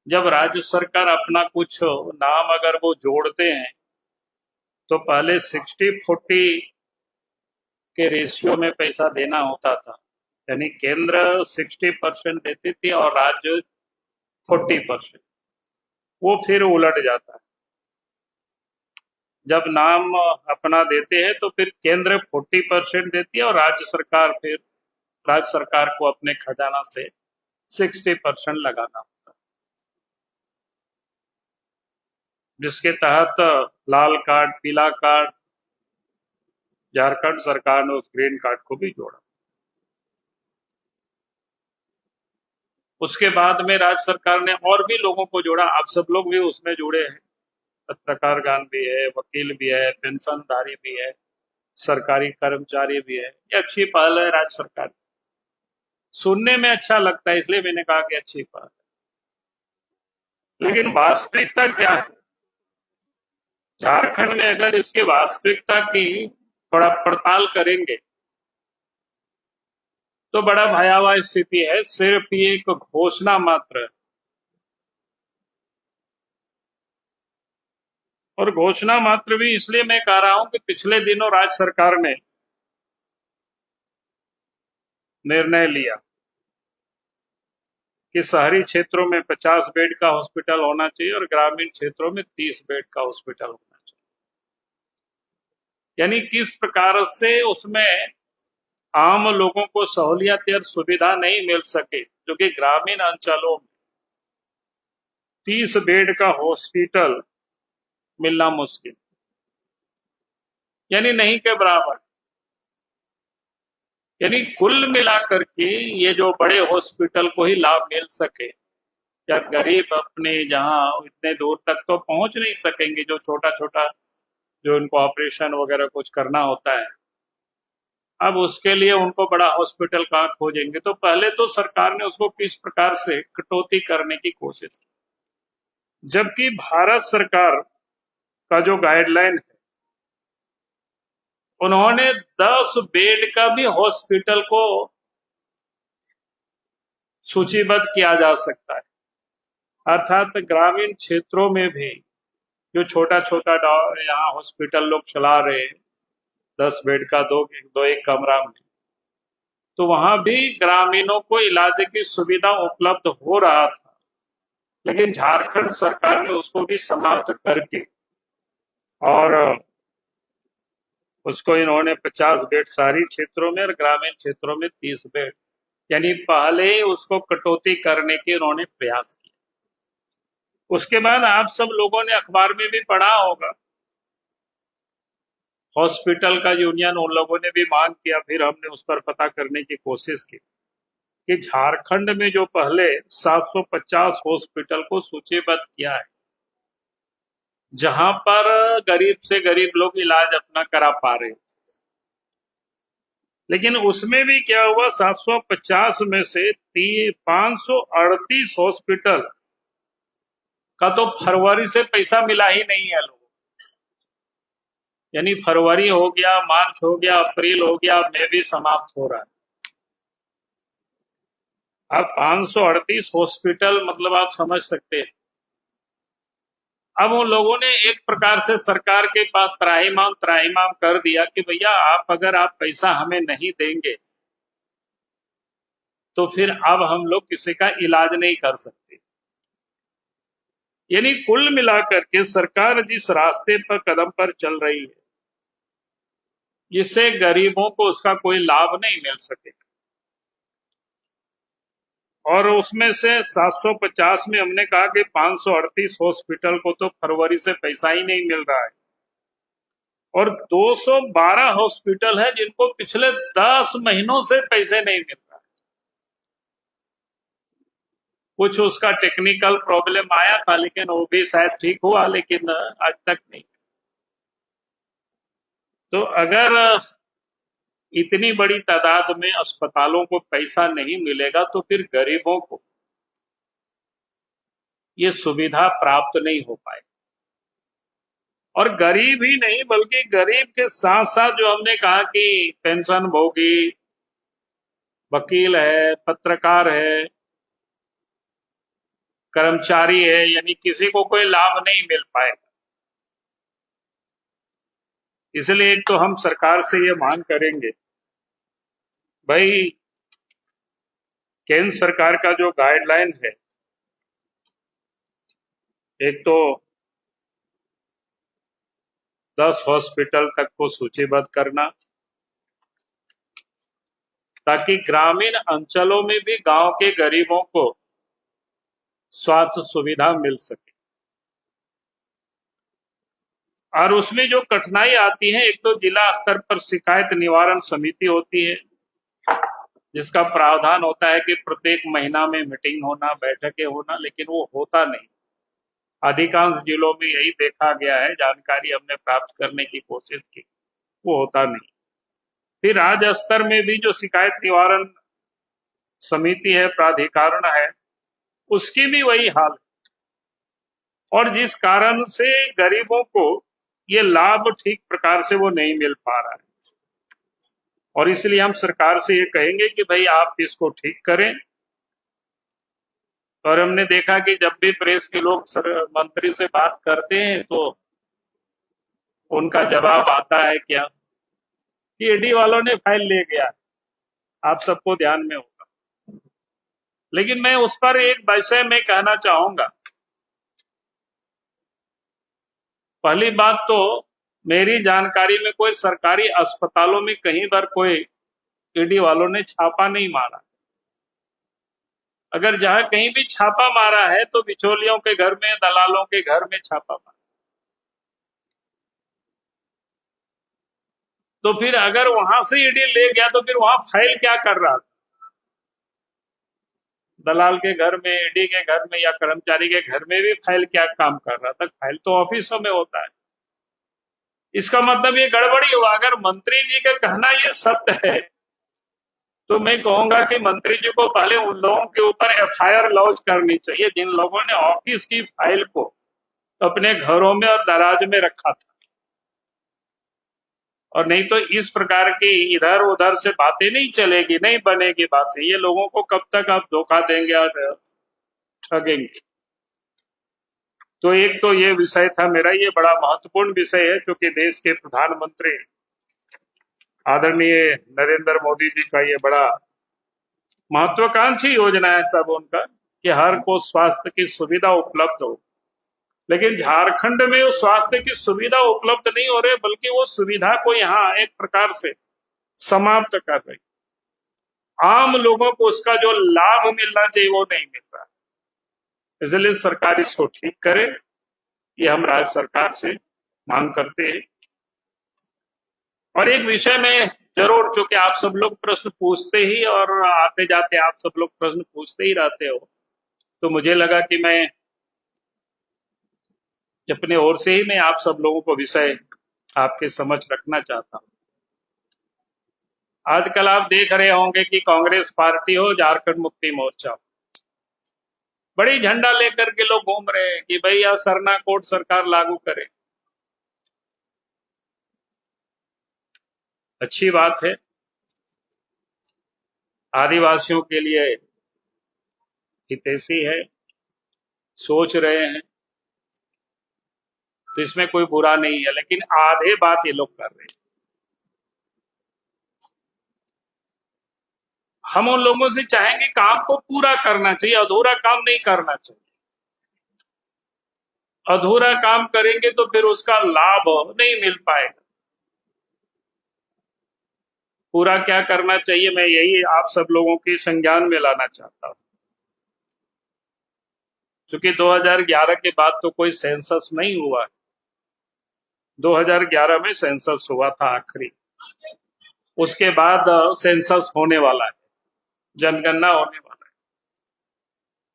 जब राज्य सरकार अपना कुछ नाम अगर वो जोड़ते हैं तो पहले 60-40 के रेशियो में पैसा देना होता था। यानी केंद्र 60% देती थी और राज्य 40%। वो फिर उलट जाता है। जब नाम अपना देते हैं तो फिर केंद्र 40% देती है और राज्य सरकार को अपने खजाना से 60% लगाना होता है, जिसके तहत लाल कार्ड, पीला कार्ड, झारखंड सरकार ने उस ग्रीन कार्ड को भी जोड़ा। उसके बाद में राज्य सरकार ने और भी लोगों को जोड़ा। आप सब लोग भी उसमें जुड़े हैं। पत्रकारगण भी है, वकील भी है, पेंशनधारी भी है, सरकारी कर्मचारी भी है। ये अच्छी पहल है राज्य सरकार की। सुनने में अच्छा लगता है, इसलिए मैंने कहा कि अच्छी पहल है। लेकिन वास्तविकता क्या है? झारखंड में अगर इसकी वास्तविकता की थोड़ा पड़ताल करेंगे तो बड़ा भयावह स्थिति है। सिर्फ ये एक घोषणा मात्र है। और घोषणा मात्र भी इसलिए मैं कह रहा हूं कि पिछले दिनों राज्य सरकार ने निर्णय लिया कि शहरी क्षेत्रों में 50 बेड का हॉस्पिटल होना चाहिए और ग्रामीण क्षेत्रों में 30 बेड का हॉस्पिटल होना चाहिए। यानी किस प्रकार से उसमें आम लोगों को सहूलियत या सुविधा नहीं मिल सके, जो कि ग्रामीण अंचलों में 30 बेड का हॉस्पिटल मिलना मुश्किल, यानी नहीं के बराबर। यानी कुल मिलाकर के ये जो बड़े हॉस्पिटल को ही लाभ मिल सके, या गरीब अपने जहां इतने दूर तक तो पहुंच नहीं सकेंगे, जो छोटा छोटा जो उनको ऑपरेशन वगैरह कुछ करना होता है, अब उसके लिए उनको बड़ा हॉस्पिटल कहाँ खोजेंगे। तो पहले तो सरकार ने उसको किस प्रकार से कटौती करने की कोशिश की, जबकि भारत सरकार का जो गाइडलाइन है, उन्होंने 10 बेड का भी हॉस्पिटल को सूचीबद्ध किया जा सकता है। अर्थात ग्रामीण क्षेत्रों में भी जो छोटा छोटा यहाँ हॉस्पिटल लोग चला रहे हैं, 10 बेड का, दो एक कमरा में, तो वहां भी ग्रामीणों को इलाज की सुविधा उपलब्ध हो रहा था। लेकिन झारखंड सरकार ने उसको भी समाप्त करके और उसको इन्होंने 50 बेड शहरी क्षेत्रों में और ग्रामीण क्षेत्रों में 30 बेड, यानी पहले ही उसको कटौती करने के उन्होंने प्रयास किया। उसके बाद आप सब लोगों ने अखबार में भी पढ़ा होगा, हॉस्पिटल का यूनियन उन लोगों ने भी मांग किया, फिर हमने उस पर पता करने की कोशिश की कि झारखंड में जो पहले 750 हॉस्पिटल को सूचीबद्ध किया है, जहां पर गरीब से गरीब लोग इलाज अपना करा पा रहे थे, लेकिन उसमें भी क्या हुआ, 750 में से 538 हॉस्पिटल का तो फरवरी से पैसा मिला ही नहीं है लोगों। यानी फरवरी हो गया, मार्च हो गया, अप्रैल हो गया, मई भी समाप्त हो रहा है। अब 538 हॉस्पिटल, मतलब आप समझ सकते हैं। अब उन लोगों ने एक प्रकार से सरकार के पास त्राहिमाम कर दिया कि भैया अगर आप पैसा हमें नहीं देंगे तो फिर अब हम लोग किसी का इलाज नहीं कर सकते। यानी कुल मिलाकर के सरकार जिस रास्ते पर कदम पर चल रही है, इससे गरीबों को उसका कोई लाभ नहीं मिल सकेगा। और उसमें से 750 में हमने कहा कि 538 हॉस्पिटल को तो फरवरी से पैसा ही नहीं मिल रहा है, और 212 हॉस्पिटल है जिनको पिछले 10 महीनों से पैसे नहीं मिल रहा है। कुछ उसका टेक्निकल प्रॉब्लम आया था, लेकिन वो भी शायद ठीक हुआ, लेकिन आज तक नहीं। तो अगर इतनी बड़ी तादाद में अस्पतालों को पैसा नहीं मिलेगा तो फिर गरीबों को ये सुविधा प्राप्त नहीं हो पाए। और गरीब ही नहीं, बल्कि गरीब के साथ साथ जो हमने कहा कि पेंशन भोगी, वकील है, पत्रकार है, कर्मचारी है, यानी किसी को कोई लाभ नहीं मिल पाएगा। इसलिए एक तो हम सरकार से ये मांग करेंगे, भाई केंद्र सरकार का जो गाइडलाइन है, एक तो 10 हॉस्पिटल तक को सूचीबद्ध करना, ताकि ग्रामीण अंचलों में भी गांव के गरीबों को स्वास्थ्य सुविधा मिल सके। और उसमें जो कठिनाई आती है, एक तो जिला स्तर पर शिकायत निवारण समिति होती है, जिसका प्रावधान होता है कि प्रत्येक महीना में मीटिंग होना, बैठकें होना, लेकिन वो होता नहीं। अधिकांश जिलों में यही देखा गया है, जानकारी हमने प्राप्त करने की कोशिश की, वो होता नहीं। फिर राज्य स्तर में भी जो शिकायत निवारण समिति है, प्राधिकरण है, उसकी भी वही हाल है। और जिस कारण से गरीबों को ये लाभ ठीक प्रकार से वो नहीं मिल पा रहा है, और इसलिए हम सरकार से ये कहेंगे कि भाई आप इसको ठीक करें। और हमने देखा कि जब भी प्रेस के लोग मंत्री से बात करते हैं तो उनका जवाब आता है क्या कि ईडी वालों ने फाइल ले गया, आप सबको ध्यान में होगा। लेकिन मैं उस पर एक विषय में कहना चाहूंगा। पहली बात तो मेरी जानकारी में कोई सरकारी अस्पतालों में कहीं पर कोई ईडी वालों ने छापा नहीं मारा। अगर जहां कहीं भी छापा मारा है तो बिचौलियों के घर में, दलालों के घर में छापा मारा। तो फिर अगर वहां से ईडी ले गया तो फिर वहां फाइल क्या कर रहा था? दलाल के घर में, ईडी के घर में, या कर्मचारी के घर में भी फाइल क्या काम कर रहा था? फाइल तो ऑफिसों में होता है। इसका मतलब ये गड़बड़ी हुआ। अगर मंत्री जी का कहना ये सत्य है तो मैं कहूंगा कि मंत्री जी को पहले उन लोगों के ऊपर एफआईआर लॉन्च करनी चाहिए जिन लोगों ने ऑफिस की फाइल को अपने घरों में और दराज में रखा था। और नहीं तो इस प्रकार की इधर उधर से बातें नहीं चलेगी, नहीं बनेगी बातें। ये लोगों को कब तक आप धोखा देंगे और ठगेंगे। तो एक तो ये विषय था मेरा, ये बड़ा महत्वपूर्ण विषय है, क्योंकि देश के प्रधानमंत्री आदरणीय नरेंद्र मोदी जी का ये बड़ा महत्वाकांक्षी योजना है सब उनका, कि हर को स्वास्थ्य की सुविधा उपलब्ध हो। लेकिन झारखंड में वो स्वास्थ्य की सुविधा उपलब्ध नहीं हो रही, बल्कि वो सुविधा को यहाँ एक प्रकार से समाप्त कर रही। आम लोगों को उसका जो लाभ मिलना चाहिए वो नहीं मिल रहा। इसलिए सरकार इसको ठीक करे, ये हम राज्य सरकार से मांग करते हैं। और एक विषय में जरूर, चूंकि आप सब लोग प्रश्न पूछते ही और आते जाते आप सब लोग प्रश्न पूछते ही रहते हो, तो मुझे लगा कि मैं अपने ओर से ही मैं आप सब लोगों को विषय आपके समझ रखना चाहता हूं। आजकल आप देख रहे होंगे कि कांग्रेस पार्टी हो, झारखंड मुक्ति मोर्चा हो, बड़ी झंडा लेकर के लोग घूम रहे हैं कि भैया सरना कोड सरकार लागू करे। अच्छी बात है, आदिवासियों के लिए हितैषी है, सोच रहे हैं, तो इसमें कोई बुरा नहीं है। लेकिन आधे बात ये लोग कर रहे हैं। हम उन लोगों से चाहेंगे काम को पूरा करना चाहिए, अधूरा काम नहीं करना चाहिए। अधूरा काम करेंगे तो फिर उसका लाभ नहीं मिल पाएगा। पूरा क्या करना चाहिए, मैं यही आप सब लोगों के संज्ञान में लाना चाहता हूं। क्योंकि 2011 के बाद तो कोई सेंसस नहीं हुआ। 2011 में सेंसस हुआ था आखिरी, उसके बाद सेंसस होने वाला है, जनगणना होने वाला है।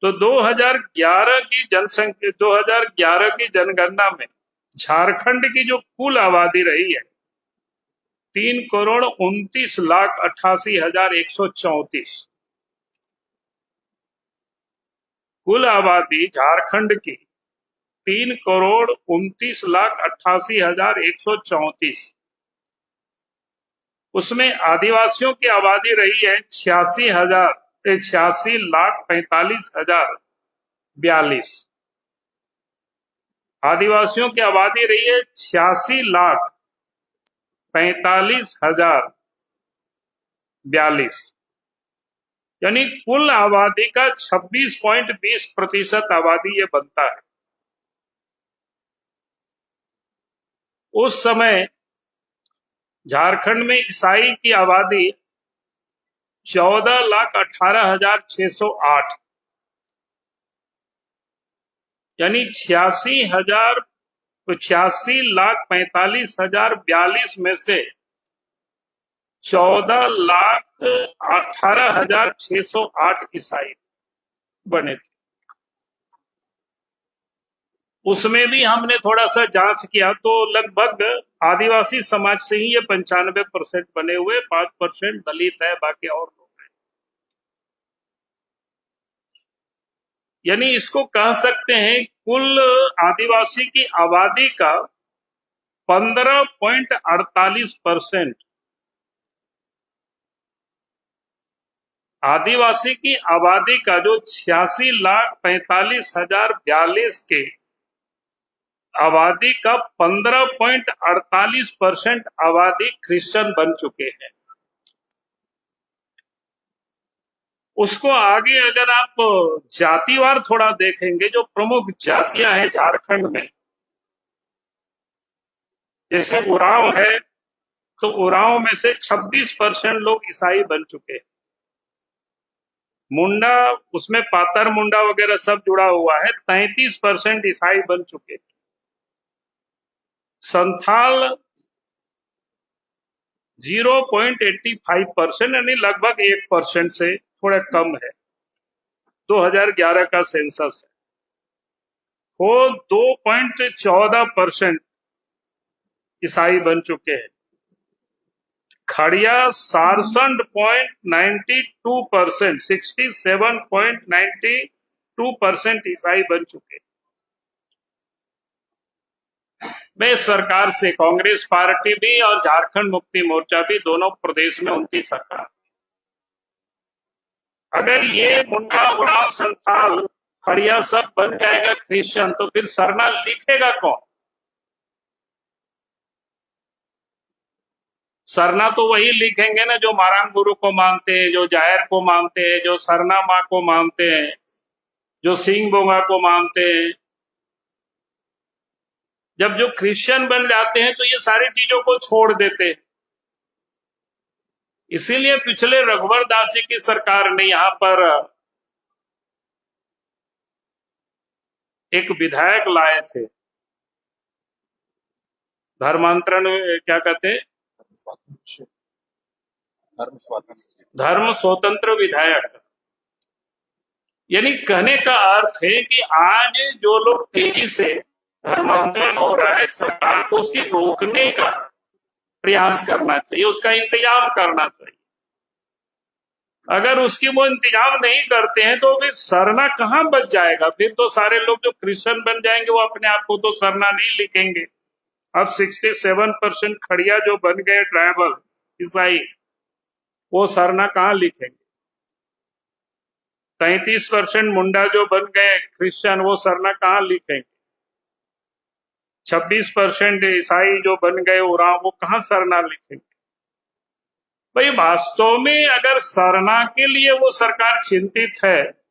तो 2011 की जनसंख्या, 2011 की जनगणना में झारखंड की जो कुल आबादी रही है 3,29,88,134। कुल आबादी झारखंड की 3,29,88,134। उसमें आदिवासियों की आबादी रही है 86,45,000 42। आदिवासियों की आबादी रही है 86,45,042, यानी कुल आबादी का 26.20% आबादी ये बनता है। उस समय झारखंड में ईसाई की आबादी 14,18,608, यानी 86,45,042 में से 14,18,608 ईसाई बने थे। उसमें भी हमने थोड़ा सा जांच किया तो लगभग आदिवासी समाज से ही ये 95% बने हुए, 5% दलित है, बाकी और लोग हैं। यानी इसको कह सकते हैं कुल आदिवासी की आबादी का 15.48%, आदिवासी की आबादी का जो 86,45,042 के आबादी का 15.48% आबादी क्रिश्चियन बन चुके हैं। उसको आगे अगर आप जातिवार थोड़ा देखेंगे, जो प्रमुख जातियां हैं झारखंड में, जैसे उरांव है, तो उरांव में से 26% लोग ईसाई बन चुके हैं। मुंडा, उसमें पातर मुंडा वगैरह सब जुड़ा हुआ है, 33% ईसाई बन चुके हैं। संथाल 0.85%, यानी लगभग 1% से थोड़ा कम है। 2011 का सेंसस है। वो 2.14% ईसाई बन चुके हैं। खड़िया 67.92%, 67.92% ईसाई बन चुके हैं। मैं सरकार से, कांग्रेस पार्टी भी और झारखंड मुक्ति मोर्चा भी, दोनों प्रदेश में उनकी सरकार, अगर ये मुंडा उड़ाव संथाल खड़िया सब बन जाएगा क्रिश्चियन, तो फिर सरना लिखेगा कौन? सरना तो वही लिखेंगे ना जो मारांग गुरु को मानते हैं, जो जायर को मानते हैं, जो सरना माँ को मानते हैं, जो सिंह बोंगा को मानते हैं। जब जो क्रिश्चियन बन जाते हैं तो ये सारी चीजों को छोड़ देते हैं। इसीलिए पिछले रघुवर दास जी की सरकार ने यहाँ पर एक विधायक लाए थे, धर्मांतरण, क्या कहते हैं, धर्म स्वतंत्र विधायक। यानी कहने का अर्थ है कि आज जो लोग तेजी से धर्मांतरण हो रहा है, सरकार को उसकी रोकने का प्रयास करना चाहिए, उसका इंतजाम करना चाहिए। अगर उसकी वो इंतजाम नहीं करते हैं तो फिर सरना कहां बच जाएगा? फिर तो सारे लोग जो क्रिश्चियन बन जाएंगे वो अपने आप को तो सरना नहीं लिखेंगे। अब 67% खड़िया जो बन गए ट्राइबल ईसाई, वो सरना कहां लिखेंगे? 33% मुंडा जो बन गए क्रिश्चियन, वो सरना कहां लिखेंगे? 26% ईसाई जो बन गए उरांव, वो कहां सरना लिखेंगे? भाई वास्तव में अगर सरना के लिए वो सरकार चिंतित है,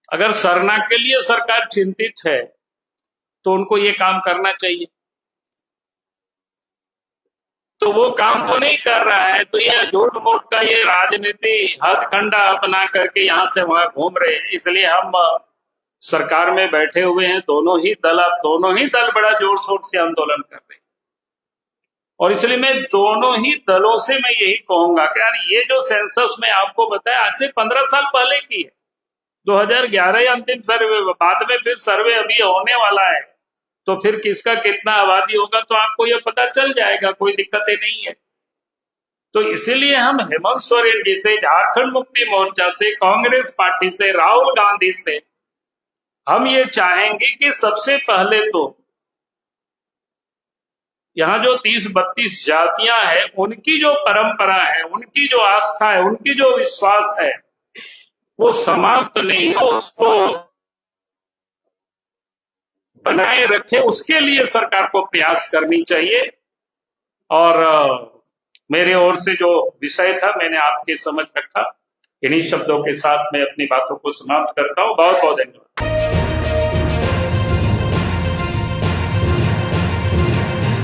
अगर सरना के लिए सरकार चिंतित है, तो उनको ये काम करना चाहिए। तो वो काम तो नहीं कर रहा है, तो ये झूठ मूठ का ये राजनीति हथकंडा अपना करके यहाँ से वहां घूम रहे हैं। इसलिए हम सरकार में बैठे हुए हैं, दोनों ही दल बड़ा जोर शोर से आंदोलन कर रहे हैं। और इसलिए मैं दोनों ही दलों से मैं यही कहूंगा कि यार ये जो सेंसस में आपको बताया, आज से 15 साल पहले की है, 2011 या अंतिम सर्वे, बाद में फिर सर्वे अभी होने वाला है, तो फिर किसका कितना आबादी होगा तो आपको ये पता चल जाएगा, कोई दिक्कतें नहीं है। तो इसीलिए हम हेमंत सोरेन जी से, झारखंड मुक्ति मोर्चा से, कांग्रेस पार्टी से, राहुल गांधी से हम ये चाहेंगे कि सबसे पहले तो यहाँ जो 30-32 जातियां हैं, उनकी जो परंपरा है, उनकी जो आस्था है, उनकी जो विश्वास है, वो समाप्त नहीं हो, उसको बनाए रखे, उसके लिए सरकार को प्रयास करनी चाहिए। और मेरे ओर से जो विषय था मैंने आपके समझ रखा। इन्हीं शब्दों के साथ मैं अपनी बातों को समाप्त करता हूं। बहुत बहुत धन्यवाद।